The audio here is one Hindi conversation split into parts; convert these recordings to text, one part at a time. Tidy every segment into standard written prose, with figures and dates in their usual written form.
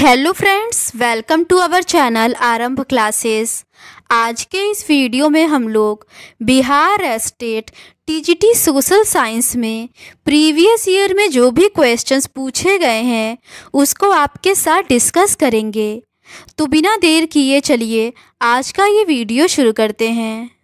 Hello friends, welcome to our channel Aarambh classes. आज के इस वीडियो में हम लोग Bihar state TGT social science में प्रीवियस ईयर में जो भी क्वेश्चंस पूछे गए हैं उसको आपके साथ डिस्कस करेंगे। तो बिना देर किए चलिए आज का ये वीडियो शुरू करते हैं।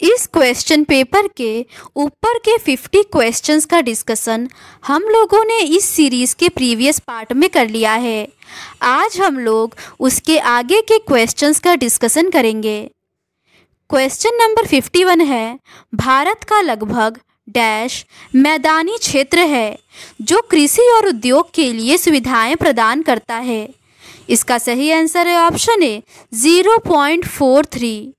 इस क्वेश्चन पेपर के ऊपर के 50 क्वेश्चंस का डिस्कशन हम लोगों ने इस सीरीज़ के प्रीवियस पार्ट में कर लिया है। आज हम लोग उसके आगे के क्वेश्चंस का डिस्कशन करेंगे। क्वेश्चन नंबर 51 है, भारत का लगभग डैश मैदानी क्षेत्र है जो कृषि और उद्योग के लिए सुविधाएं प्रदान करता है। इसका सही आंसर है ऑप्शन ए 0.43।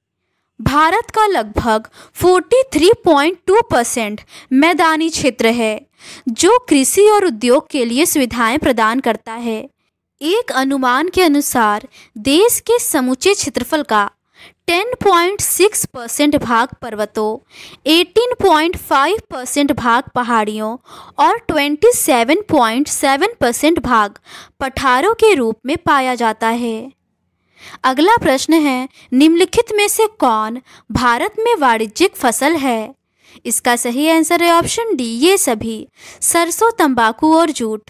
भारत का लगभग 43.2% मैदानी क्षेत्र है जो कृषि और उद्योग के लिए सुविधाएं प्रदान करता है। एक अनुमान के अनुसार देश के समूचे क्षेत्रफल का 10.6% भाग पर्वतों, 18.5% भाग पहाड़ियों और 27.7% भाग पठारों के रूप में पाया जाता है। अगला प्रश्न है, निम्नलिखित में से कौन भारत में वाणिज्यिक फसल है? इसका सही आंसर है ऑप्शन डी ये सभी, सरसों, तंबाकू और जूट।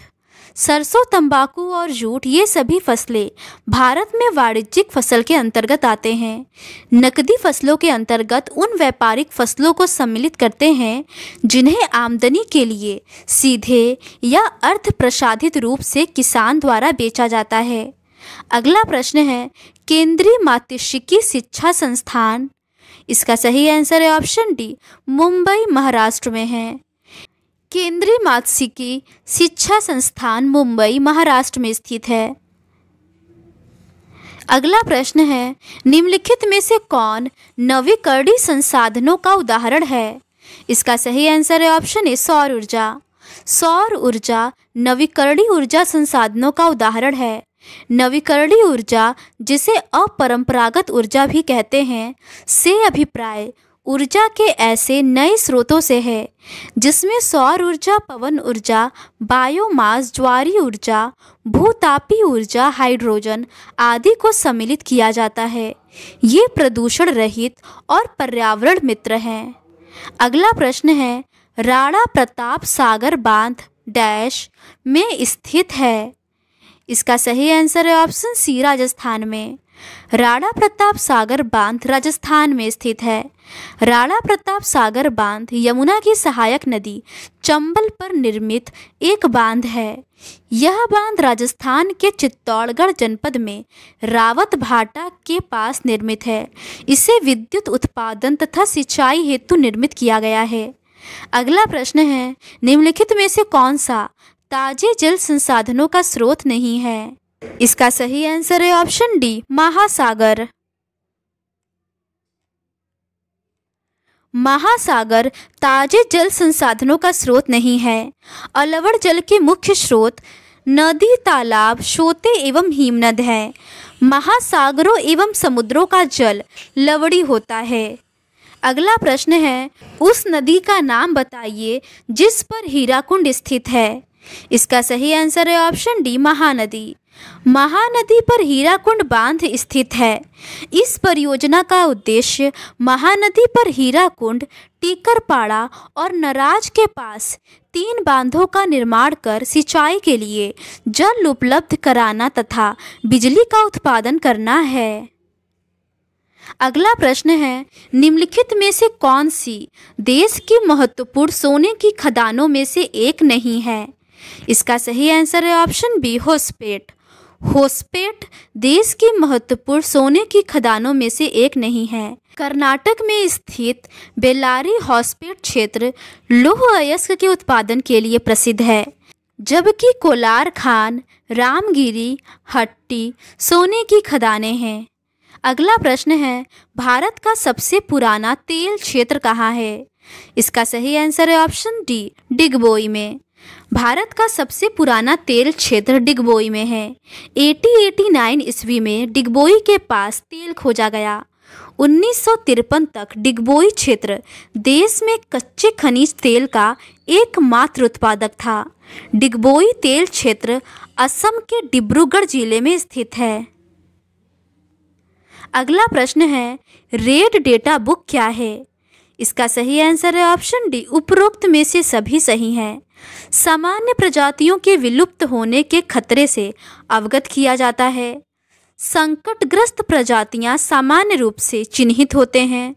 सरसों, तंबाकू और जूट ये सभी फसलें भारत में वाणिज्यिक फसल के अंतर्गत आते हैं। नकदी फसलों के अंतर्गत उन व्यापारिक फसलों को सम्मिलित करते हैं जिन्हें आमदनी के लिए सीधे या अर्ध प्रसाधित रूप से किसान द्वारा बेचा जाता है। अगला प्रश्न है, केंद्रीय मात्स्यिकी शिक्षा संस्थान। इसका सही आंसर है ऑप्शन डी मुंबई, महाराष्ट्र में है। केंद्रीय मात्स्यिकी शिक्षा संस्थान मुंबई, महाराष्ट्र में स्थित है। अगला प्रश्न है, निम्नलिखित में से कौन नवीकरणीय संसाधनों का उदाहरण है? इसका सही आंसर है ऑप्शन ए सौर ऊर्जा। सौर ऊर्जा नवीकरणीय ऊर्जा संसाधनों का उदाहरण है। नवीकरणीय ऊर्जा, जिसे अपरंपरागत ऊर्जा भी कहते हैं, से अभिप्राय ऊर्जा के ऐसे नए स्रोतों से है जिसमें सौर ऊर्जा, पवन ऊर्जा, बायोमास, ज्वारीय ऊर्जा, भूतापीय ऊर्जा, हाइड्रोजन आदि को सम्मिलित किया जाता है। ये प्रदूषण रहित और पर्यावरण मित्र हैं। अगला प्रश्न है, राणा प्रताप सागर बांध डैश में स्थित है। इसका सही आंसर है ऑप्शन सी राजस्थान में। राणा प्रताप सागर बांध राजस्थान में स्थित है। राणा प्रताप सागर बांध यमुना की सहायक नदी चंबल पर निर्मित एक बांध है। यह बांध राजस्थान के चित्तौड़गढ़ जनपद में रावत भाटा के पास निर्मित है। इसे विद्युत उत्पादन तथा सिंचाई हेतु निर्मित किया गया है। अगला प्रश्न है, निम्नलिखित में से कौन सा ताजे जल संसाधनों का स्रोत नहीं है? इसका सही आंसर है ऑप्शन डी महासागर। महासागर ताजे जल संसाधनों का स्रोत नहीं है। अलवड़ जल के मुख्य स्रोत नदी, तालाब, सोते एवं हिमनद है। महासागरों एवं समुद्रों का जल लवड़ी होता है। अगला प्रश्न है, उस नदी का नाम बताइए जिस पर हीराकुंड स्थित है। इसका सही आंसर है ऑप्शन डी महानदी। महानदी पर हीराकुंड बांध स्थित है। इस परियोजना का उद्देश्य महानदी पर हीराकुंड, टीकरपाड़ा और नराज के पास 3 बांधों का निर्माण कर सिंचाई के लिए जल उपलब्ध कराना तथा बिजली का उत्पादन करना है। अगला प्रश्न है, निम्नलिखित में से कौन सी देश की महत्वपूर्ण सोने की खदानों में से एक नहीं है? इसका सही आंसर है ऑप्शन बी होस्पेट। होस्पेट देश की महत्वपूर्ण सोने की खदानों में से एक नहीं है। कर्नाटक में स्थित बेल्लारी होस्पेट क्षेत्र लौह अयस्क के उत्पादन के लिए प्रसिद्ध है, जबकि कोलार खान, रामगिरी, हट्टी सोने की खदानें हैं। अगला प्रश्न है, भारत का सबसे पुराना तेल क्षेत्र कहाँ है? इसका सही आंसर है ऑप्शन डी डिगबोई में। भारत का सबसे पुराना तेल क्षेत्र डिगबोई में है। 1889 ईस्वी में डिगबोई के पास तेल खोजा गया। 1953 तक डिगबोई क्षेत्र देश में कच्चे खनिज तेल का एकमात्र उत्पादक था। डिगबोई तेल क्षेत्र असम के डिब्रूगढ़ जिले में स्थित है। अगला प्रश्न है, रेड डेटा बुक क्या है? इसका सही आंसर है ऑप्शन डी, उपरोक्त में से सभी सही हैं। सामान्य प्रजातियों के विलुप्त होने के खतरे से अवगत किया जाता है। संकटग्रस्त प्रजातियां सामान्य रूप से चिन्हित होते हैं।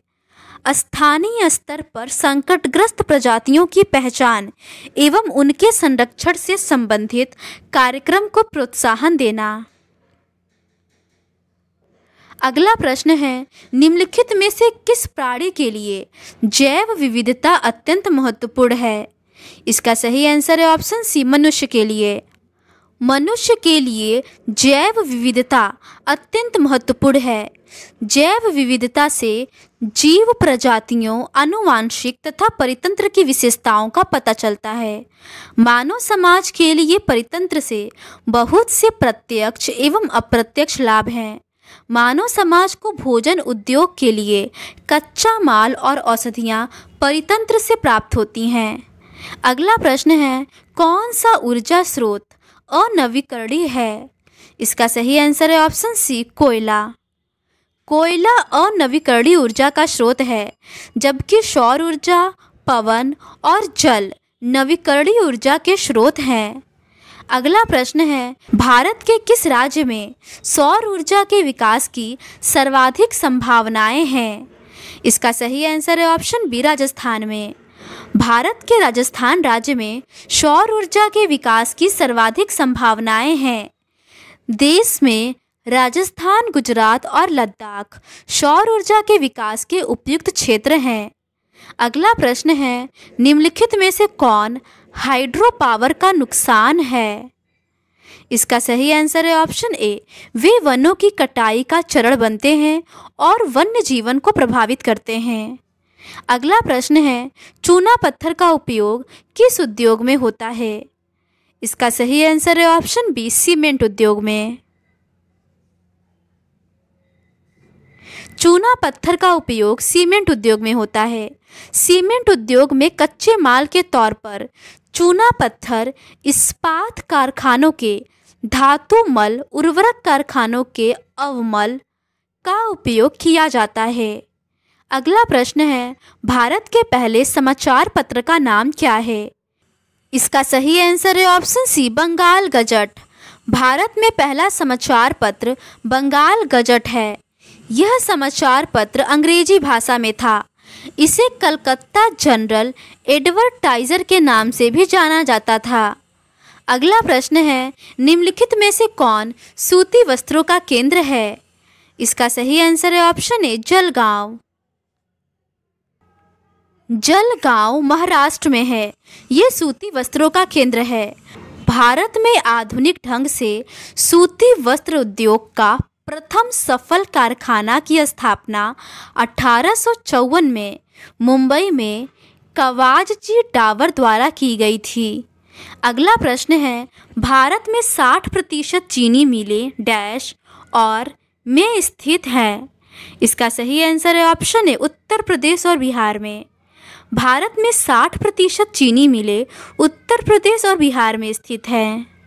स्थानीय स्तर पर संकटग्रस्त प्रजातियों की पहचान एवं उनके संरक्षण से संबंधित कार्यक्रम को प्रोत्साहन देना। अगला प्रश्न है, निम्नलिखित में से किस प्राणी के लिए जैव विविधता अत्यंत महत्वपूर्ण है? इसका सही आंसर है ऑप्शन सी, मनुष्य के लिए। मनुष्य के लिए जैव विविधता अत्यंत महत्वपूर्ण है। जैव विविधता से जीव प्रजातियों, आनुवांशिक तथा परितंत्र की विशेषताओं का पता चलता है। मानव समाज के लिए परितंत्र से बहुत से प्रत्यक्ष एवं अप्रत्यक्ष लाभ हैं। मानव समाज को भोजन उद्योग के लिए कच्चा माल और औषधियाँ परितंत्र से प्राप्त होती हैं। अगला प्रश्न है, कौन सा ऊर्जा स्रोत अनवीकरणीय है? इसका सही आंसर है ऑप्शन सी, कोयला। कोयला अनवीकरणीय ऊर्जा का स्रोत है, जबकि सौर ऊर्जा, पवन और जल नवीकरणीय ऊर्जा के स्रोत हैं। अगला प्रश्न है, भारत के किस राज्य में सौर ऊर्जा के विकास की सर्वाधिक संभावनाएं हैं? इसका सही आंसर है ऑप्शन बी, राजस्थान में। भारत के राजस्थान राज्य में सौर ऊर्जा के विकास की सर्वाधिक संभावनाएं हैं। देश में राजस्थान, गुजरात और लद्दाख सौर ऊर्जा के विकास के उपयुक्त क्षेत्र हैं। अगला प्रश्न है, निम्नलिखित में से कौन हाइड्रो पावर का नुकसान है? इसका सही आंसर है ऑप्शन ए, वे वनों की कटाई का चरण बनते हैं और वन्य जीवन को प्रभावित करते हैं। अगला प्रश्न है, चूना पत्थर का उपयोग किस उद्योग में होता है? इसका सही आंसर है ऑप्शन बी, सीमेंट उद्योग में। चूना पत्थर का उपयोग सीमेंट उद्योग में होता है। सीमेंट उद्योग में कच्चे माल के तौर पर चूना पत्थर इस्पात कारखानों के धातु मल, उर्वरक कारखानों के अवमल का उपयोग किया जाता है। अगला प्रश्न है, भारत के पहले समाचार पत्र का नाम क्या है? इसका सही आंसर है ऑप्शन सी, बंगाल गजट। भारत में पहला समाचार पत्र बंगाल गजट है। यह समाचार पत्र अंग्रेजी भाषा में था। इसे कलकत्ता जनरल एडवर्टाइजर के नाम से भी जाना जाता था। अगला प्रश्न है, निम्नलिखित में से कौन सूती वस्त्रों का केंद्र है? इसका सही आंसर है ऑप्शन ए, जलगांव। जलगांव महाराष्ट्र में है। ये सूती वस्त्रों का केंद्र है। भारत में आधुनिक ढंग से सूती वस्त्र उद्योग का प्रथम सफल कारखाना की स्थापना 1854 में मुंबई में कवाजजी डावर द्वारा की गई थी। अगला प्रश्न है, भारत में 60% चीनी मिलें डैश और में स्थित हैं? इसका सही आंसर है ऑप्शन ए, उत्तर प्रदेश और बिहार में। भारत में 60% चीनी मिलें उत्तर प्रदेश और बिहार में स्थित हैं।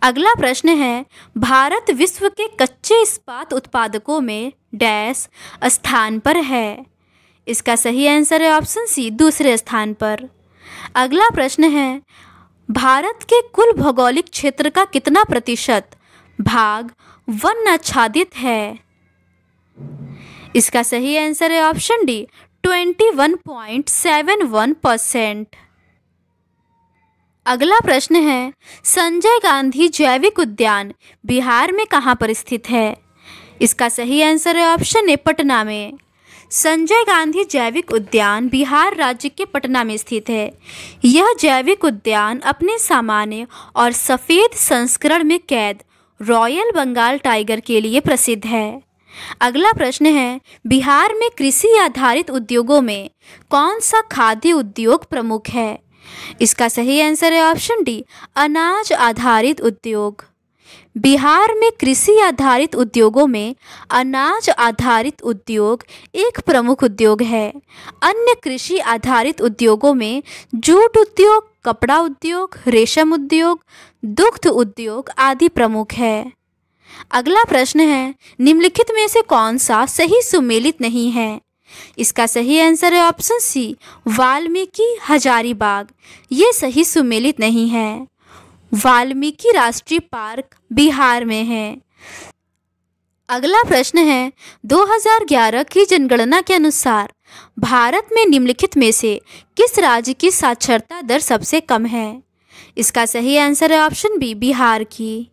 अगला प्रश्न है, भारत विश्व के कच्चे इस्पात उत्पादकों में डैश स्थान पर है? इसका सही आंसर है ऑप्शन सी, दूसरे स्थान पर। अगला प्रश्न है, भारत के कुल भौगोलिक क्षेत्र का कितना प्रतिशत भाग वन आच्छादित है? इसका सही आंसर है ऑप्शन डी, 21.71%। अगला प्रश्न है, संजय गांधी जैविक उद्यान बिहार में कहाँ पर स्थित है? इसका सही आंसर है ऑप्शन ए, पटना में। संजय गांधी जैविक उद्यान बिहार राज्य के पटना में स्थित है। यह जैविक उद्यान अपने सामान्य और सफ़ेद संस्करण में कैद रॉयल बंगाल टाइगर के लिए प्रसिद्ध है। अगला प्रश्न है, बिहार में कृषि आधारित उद्योगों में कौन सा खाद्य उद्योग प्रमुख है? इसका सही आंसर है ऑप्शन डी, अनाज आधारित उद्योग। बिहार में कृषि आधारित उद्योगों में अनाज आधारित उद्योग एक प्रमुख उद्योग है। अन्य कृषि आधारित उद्योगों में जूट उद्योग, कपड़ा उद्योग, रेशम उद्योग, दुग्ध उद्योग आदि प्रमुख है। अगला प्रश्न है, निम्नलिखित में से कौन सा सही सुमेलित नहीं है? इसका सही आंसर है ऑप्शन सी, वाल्मीकि हजारीबाग। ये सही सुमेलित नहीं है। वाल्मीकि राष्ट्रीय पार्क बिहार में है। अगला प्रश्न है, 2011 की जनगणना के अनुसार भारत में निम्नलिखित में से किस राज्य की साक्षरता दर सबसे कम है? इसका सही आंसर है ऑप्शन बी, बिहार की।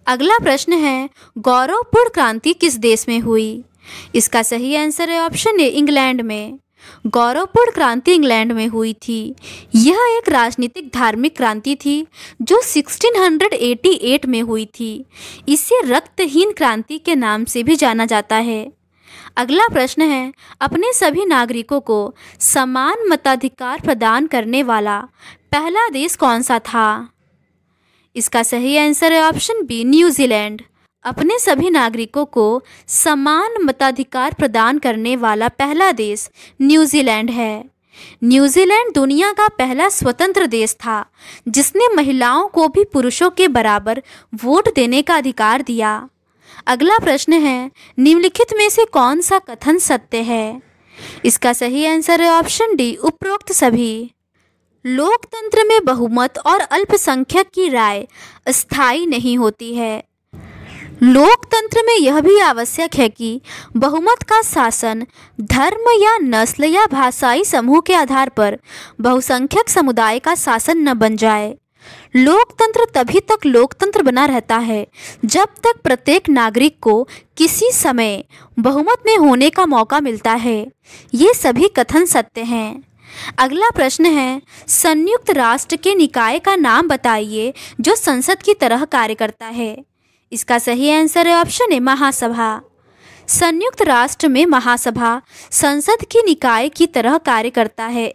अगला प्रश्न है, गौरवपूर्ण क्रांति किस देश में हुई? इसका सही आंसर है ऑप्शन ए, इंग्लैंड में। गौरवपूर्ण क्रांति इंग्लैंड में हुई थी। यह एक राजनीतिक धार्मिक क्रांति थी जो 1688 में हुई थी। इसे रक्तहीन क्रांति के नाम से भी जाना जाता है। अगला प्रश्न है, अपने सभी नागरिकों को समान मताधिकार प्रदान करने वाला पहला देश कौन सा था? इसका सही आंसर है ऑप्शन बी, न्यूजीलैंड। अपने सभी नागरिकों को समान मताधिकार प्रदान करने वाला पहला देश न्यूजीलैंड है। न्यूजीलैंड दुनिया का पहला स्वतंत्र देश था जिसने महिलाओं को भी पुरुषों के बराबर वोट देने का अधिकार दिया। अगला प्रश्न है, निम्नलिखित में से कौन सा कथन सत्य है? इसका सही आंसर है ऑप्शन डी, उपरोक्त सभी। लोकतंत्र में बहुमत और अल्पसंख्यक की राय स्थायी नहीं होती है। लोकतंत्र में यह भी आवश्यक है कि बहुमत का शासन धर्म या नस्ल या भाषाई समूह के आधार पर बहुसंख्यक समुदाय का शासन न बन जाए। लोकतंत्र तभी तक लोकतंत्र बना रहता है जब तक प्रत्येक नागरिक को किसी समय बहुमत में होने का मौका मिलता है। ये सभी कथन सत्य हैं। अगला प्रश्न है, संयुक्त राष्ट्र के निकाय का नाम बताइए जो संसद की तरह कार्य करता है। इसका सही आंसर है ऑप्शन ए, महासभा। संयुक्त राष्ट्र में महासभा संसद की निकाय की तरह कार्य करता है।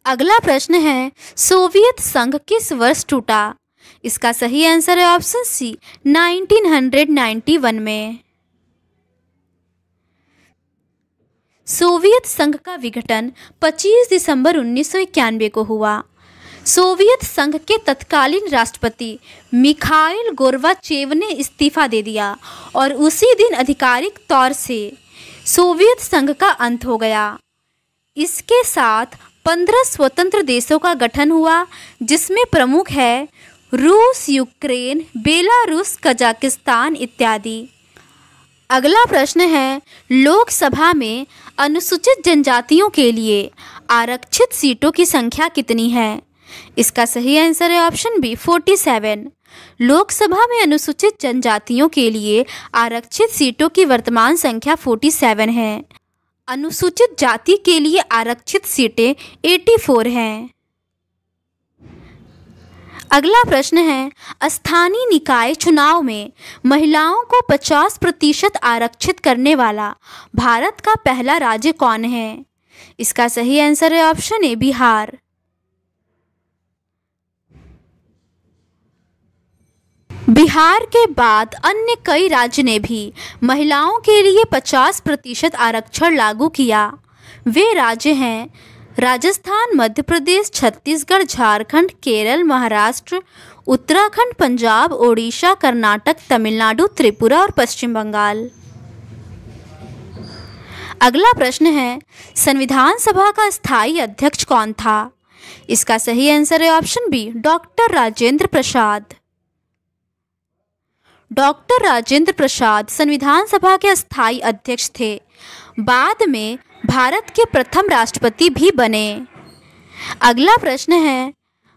अगला प्रश्न है, सोवियत संघ किस वर्ष टूटा? इसका सही आंसर है ऑप्शन सी, 1991 में। सोवियत संघ का विघटन 25 दिसंबर 1991 को हुआ। सोवियत संघ के तत्कालीन राष्ट्रपति मिखाइल गोर्बाचेव ने इस्तीफा दे दिया और उसी दिन आधिकारिक तौर से सोवियत संघ का अंत हो गया। इसके साथ 15 स्वतंत्र देशों का गठन हुआ जिसमें प्रमुख है रूस, यूक्रेन, बेलारूस, कजाकिस्तान इत्यादि। अगला प्रश्न है, लोकसभा में अनुसूचित जनजातियों के लिए आरक्षित सीटों की संख्या कितनी है? इसका सही आंसर है ऑप्शन बी, 47। लोकसभा में अनुसूचित जनजातियों के लिए आरक्षित सीटों की वर्तमान संख्या 47 है। अनुसूचित जाति के लिए आरक्षित सीटें 84 हैं। अगला प्रश्न है, स्थानीय निकाय चुनाव में महिलाओं को 50% आरक्षित करने वाला भारत का पहला राज्य कौन है? इसका सही आंसर है ऑप्शन ए, बिहार। बिहार के बाद अन्य कई राज्य ने भी महिलाओं के लिए 50% आरक्षण लागू किया। वे राज्य हैं राजस्थान, मध्य प्रदेश, छत्तीसगढ़, झारखंड, केरल, महाराष्ट्र, उत्तराखंड, पंजाब, ओडिशा, कर्नाटक, तमिलनाडु, त्रिपुरा और पश्चिम बंगाल। अगला प्रश्न है, संविधान सभा का स्थायी अध्यक्ष कौन था? इसका सही आंसर है option B, doctor Rajendra Prasad. Doctor Rajendra Prasad संविधान सभा के स्थायी अध्यक्ष थे। बाद में भारत के प्रथम राष्ट्रपति भी बने। अगला प्रश्न है,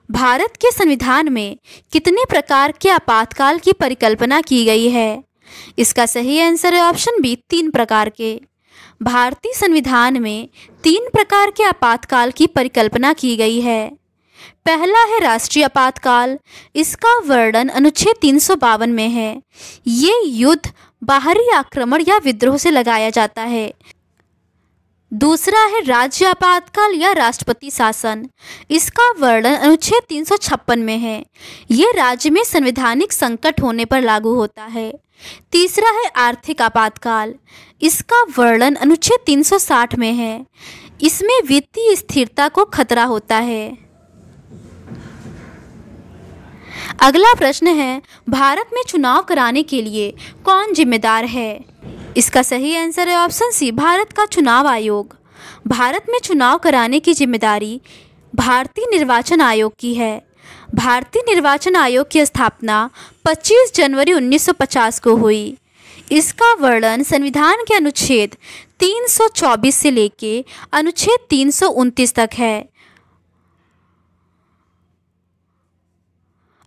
भारत के संविधान में कितने प्रकार के आपातकाल की परिकल्पना की गई है? इसका सही आंसर है ऑप्शन बी, 3 प्रकार के। भारतीय संविधान में 3 प्रकार के आपातकाल की परिकल्पना की गई है। पहला है राष्ट्रीय आपातकाल। इसका वर्णन अनुच्छेद 352 में है। ये युद्ध, बाहरी आक्रमण या विद्रोह से लगाया जाता है। दूसरा है राज्य आपातकाल या राष्ट्रपति शासन। इसका वर्णन अनुच्छेद 356 में है। ये राज्य में संवैधानिक संकट होने पर लागू होता है। तीसरा है आर्थिक आपातकाल। इसका वर्णन अनुच्छेद 360 में है। इसमें वित्तीय स्थिरता को खतरा होता है। अगला प्रश्न है, भारत में चुनाव कराने के लिए कौन जिम्मेदार है? इसका सही आंसर है ऑप्शन सी, भारत का चुनाव आयोग। भारत में चुनाव कराने की जिम्मेदारी भारतीय निर्वाचन आयोग की है। भारतीय निर्वाचन आयोग की स्थापना 25 जनवरी 1950 को हुई। इसका वर्णन संविधान के अनुच्छेद 324 से लेके अनुच्छेद 329 तक है।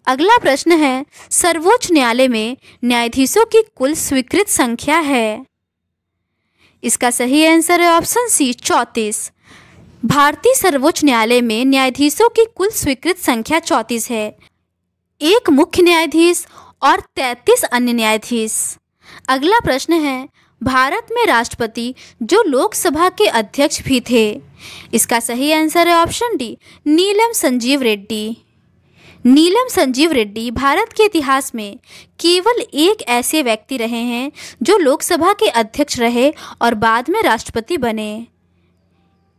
अगला प्रश्न है, सर्वोच्च न्यायालय में न्यायाधीशों की कुल स्वीकृत संख्या है? इसका सही आंसर है ऑप्शन सी, 34। भारतीय सर्वोच्च न्यायालय में न्यायाधीशों की कुल स्वीकृत संख्या 34 है। एक मुख्य न्यायाधीश और 33 अन्य न्यायाधीश। अगला प्रश्न है, भारत में राष्ट्रपति जो लोकसभा के अध्यक्ष भी थे। इसका सही आंसर है ऑप्शन डी, नीलम संजीव रेड्डी। नीलम संजीव रेड्डी भारत के इतिहास में केवल एक ऐसे व्यक्ति रहे हैं जो लोकसभा के अध्यक्ष रहे और बाद में राष्ट्रपति बने।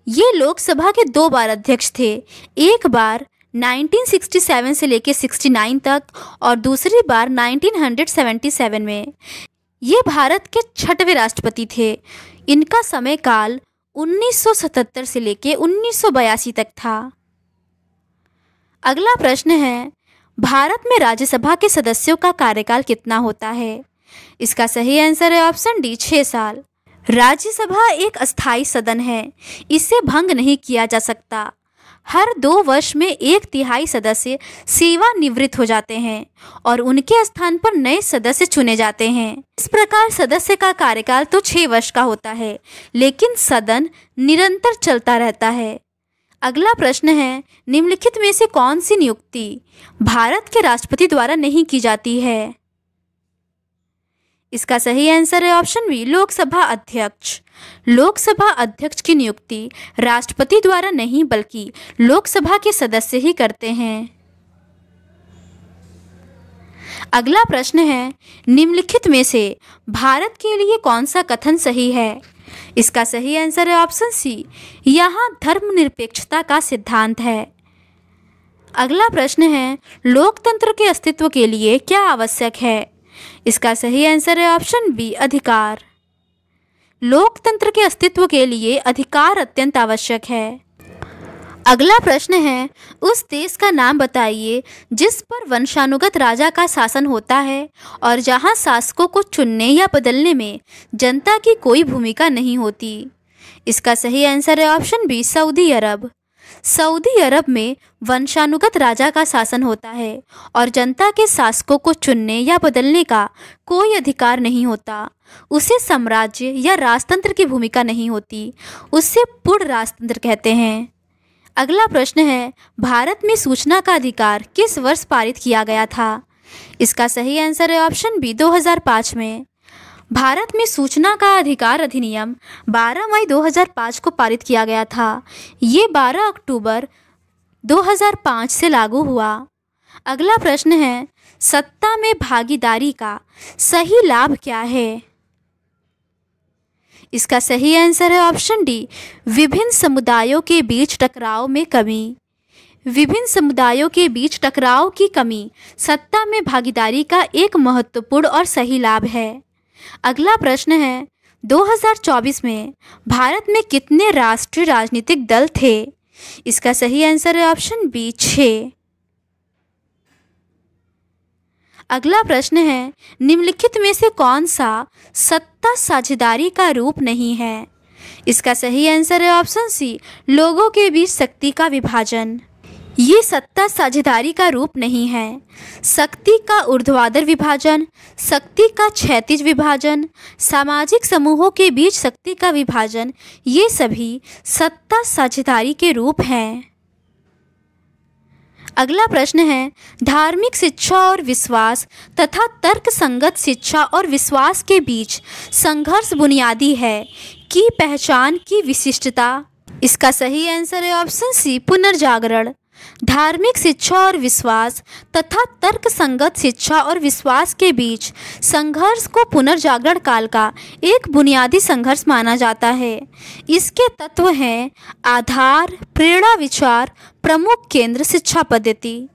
ये लोकसभा के 2 बार अध्यक्ष थे, एक बार 1967 से लेकर 69 तक और दूसरी बार 1977 में। ये भारत के 6वें राष्ट्रपति थे। इनका समय काल 1977 से लेकर 1982 तक था। अगला प्रश्न है, भारत में राज्यसभा के सदस्यों का कार्यकाल कितना होता है? इसका सही आंसर है ऑप्शन डी, 6 साल। राज्यसभा एक अस्थायी सदन है। इसे भंग नहीं किया जा सकता। हर 2 वर्ष में 1/3 सदस्य सेवानिवृत्त हो जाते हैं और उनके स्थान पर नए सदस्य चुने जाते हैं। इस प्रकार सदस्य का कार्यकाल तो 6 वर्ष का होता है, लेकिन सदन निरंतर चलता रहता है। अगला प्रश्न है, निम्नलिखित में से कौन सी नियुक्ति भारत के राष्ट्रपति द्वारा नहीं की जाती है? इसका सही आंसर है ऑप्शन बी, लोकसभा अध्यक्ष। लोकसभा अध्यक्ष की नियुक्ति राष्ट्रपति द्वारा नहीं बल्कि लोकसभा के सदस्य ही करते हैं। अगला प्रश्न है, निम्नलिखित में से भारत के लिए कौन सा कथन सही है? इसका सही आंसर है ऑप्शन सी, यहाँ धर्मनिरपेक्षता का सिद्धांत है। अगला प्रश्न है, लोकतंत्र के अस्तित्व के लिए क्या आवश्यक है? इसका सही आंसर है ऑप्शन बी, अधिकार। लोकतंत्र के अस्तित्व के लिए अधिकार अत्यंत आवश्यक है। अगला प्रश्न है, उस देश का नाम बताइए जिस पर वंशानुगत राजा का शासन होता है और जहां शासकों को चुनने या बदलने में जनता की कोई भूमिका नहीं होती। इसका सही आंसर है ऑप्शन बी, सऊदी अरब। सऊदी अरब में वंशानुगत राजा का शासन होता है और जनता के शासकों को चुनने या बदलने का कोई अधिकार नहीं होता। उसे साम्राज्य या राजतंत्र की भूमिका नहीं होती। उसे पूर्ण राजतंत्र कहते हैं। अगला प्रश्न है, भारत में सूचना का अधिकार किस वर्ष पारित किया गया था? इसका सही आंसर है ऑप्शन बी, 2005 में। भारत में सूचना का अधिकार अधिनियम 12 मई 2005 को पारित किया गया था। ये 12 अक्टूबर 2005 से लागू हुआ। अगला प्रश्न है, सत्ता में भागीदारी का सही लाभ क्या है? इसका सही आंसर है ऑप्शन डी, विभिन्न समुदायों के बीच टकराव में कमी। विभिन्न समुदायों के बीच टकराव की कमी सत्ता में भागीदारी का एक महत्वपूर्ण और सही लाभ है। अगला प्रश्न है, 2024 में भारत में कितने राष्ट्रीय राजनीतिक दल थे? इसका सही आंसर है ऑप्शन बी, 6। अगला प्रश्न है, निम्नलिखित में से कौन सा सत्ता साझेदारी का रूप नहीं है? इसका सही आंसर है ऑप्शन सी, लोगों के बीच शक्ति का विभाजन। ये सत्ता साझेदारी का रूप नहीं है। शक्ति का ऊर्ध्वाधर विभाजन, शक्ति का क्षैतिज विभाजन, सामाजिक समूहों के बीच शक्ति का विभाजन, ये सभी सत्ता साझेदारी के रूप हैं। अगला प्रश्न है, धार्मिक शिक्षा और विश्वास तथा तर्कसंगत शिक्षा और विश्वास के बीच संघर्ष बुनियादी है। की पहचान की विशिष्टता। इसका सही आंसर है ऑप्शन सी, पुनर्जागरण। धार्मिक शिक्षा और विश्वास तथा तर्क संगत शिक्षा और विश्वास के बीच संघर्ष को पुनर्जागरण काल का एक बुनियादी संघर्ष माना जाता है। इसके तत्व हैं आधार, प्रेरणा, विचार, प्रमुख केंद्र, शिक्षा पद्धति।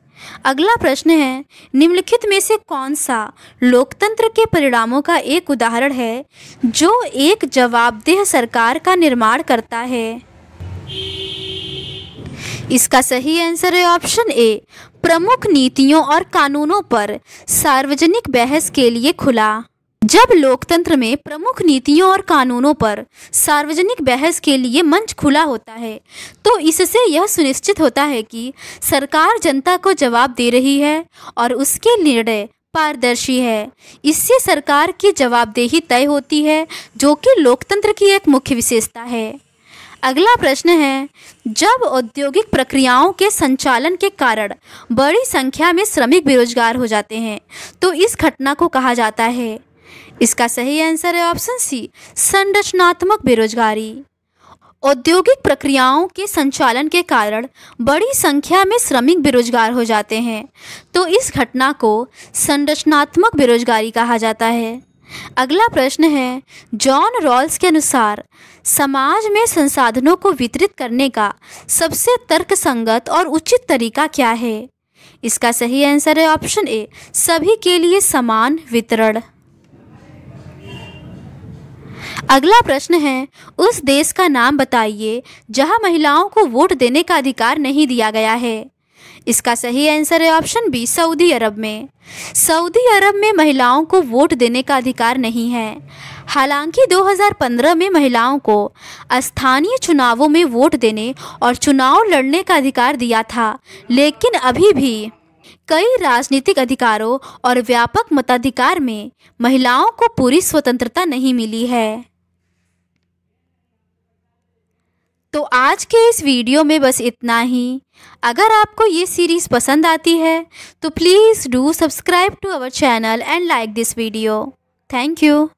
अगला प्रश्न है, निम्नलिखित में से कौन सा लोकतंत्र के परिणामों का एक उदाहरण है जो एक जवाबदेह सरकार का निर्माण करता है? इसका सही आंसर है ऑप्शन ए, प्रमुख नीतियों और कानूनों पर सार्वजनिक बहस के लिए खुला। जब लोकतंत्र में प्रमुख नीतियों और कानूनों पर सार्वजनिक बहस के लिए मंच खुला होता है तो इससे यह सुनिश्चित होता है कि सरकार जनता को जवाब दे रही है और उसके निर्णय पारदर्शी है। इससे सरकार की जवाबदेही तय होती है, जो कि लोकतंत्र की एक मुख्य विशेषता है। अगला प्रश्न है, जब औद्योगिक प्रक्रियाओं के संचालन के कारण बड़ी संख्या में श्रमिक बेरोजगार हो जाते हैं तो इस घटना को कहा जाता है? इसका सही आंसर है ऑप्शन सी, संरचनात्मक बेरोजगारी। औद्योगिक प्रक्रियाओं के संचालन के कारण बड़ी संख्या में श्रमिक बेरोजगार हो जाते हैं तो इस घटना को संरचनात्मक बेरोजगारी कहा जाता है। अगला प्रश्न है, जॉन रॉल्स के अनुसार समाज में संसाधनों को वितरित करने का सबसे तर्कसंगत और उचित तरीका क्या है? इसका सही आंसर है ऑप्शन ए, सभी के लिए समान वितरण। अगला प्रश्न है, उस देश का नाम बताइए जहां महिलाओं को वोट देने का अधिकार नहीं दिया गया है। इसका सही आंसर है ऑप्शन बी, सऊदी अरब में। सऊदी अरब में महिलाओं को वोट देने का अधिकार नहीं है। हालांकि 2015 में महिलाओं को स्थानीय चुनावों में वोट देने और चुनाव लड़ने का अधिकार दिया था, लेकिन अभी भी कई राजनीतिक अधिकारों और व्यापक मताधिकार में महिलाओं को पूरी स्वतंत्रता नहीं मिली है। तो आज के इस वीडियो में बस इतना ही। अगर आपको ये सीरीज़ पसंद आती है तो please do subscribe to our channel and like this video. Thank you.